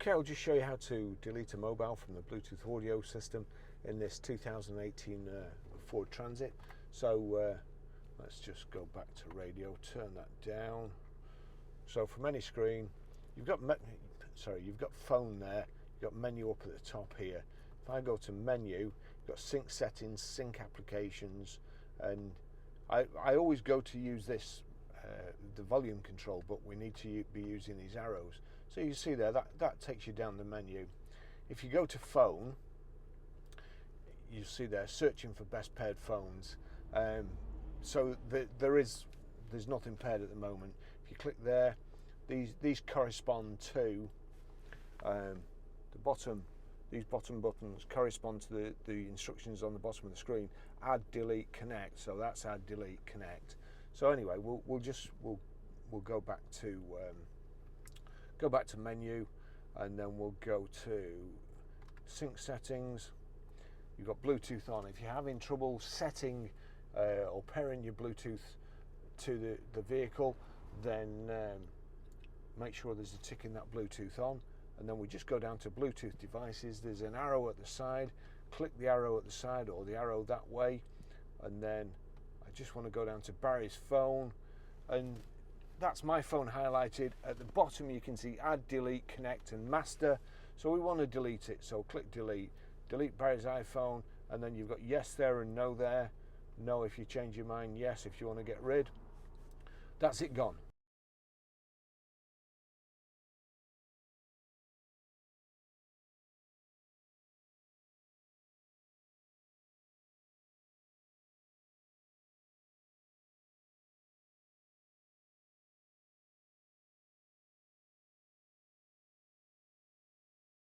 Okay, I'll just show you how to delete a mobile from the Bluetooth audio system in this 2018 Ford Transit. So let's just go back to radio, turn that down. So from any screen, you've got phone there, you've got menu up at the top here. If I go to menu, you've got sync settings, sync applications, and I always go to use this the volume control, but we need to be using these arrows. So you see there, that takes you down the menu. If you go to phone, you see there searching for best paired phones. So there's nothing paired at the moment. If you click there, these correspond to the bottom. These bottom buttons correspond to the instructions on the bottom of the screen. Add, delete, connect. So that's add, delete, connect. So anyway, we'll go back to menu, and then we'll go to sync settings. You've got Bluetooth on. If you're having trouble setting or pairing your Bluetooth to the vehicle, then make sure there's a tick in that Bluetooth on. And then we just go down to Bluetooth devices. There's an arrow at the side. Click the arrow at the side or the arrow that way, and then I just want to go down to Barry's phone, and that's my phone highlighted. At the bottom you can see add, delete, connect and master. So we want to delete it, so click delete. Delete Barry's iPhone, and then you've got yes there and no there. No if you change your mind, yes if you want to get rid. That's it gone.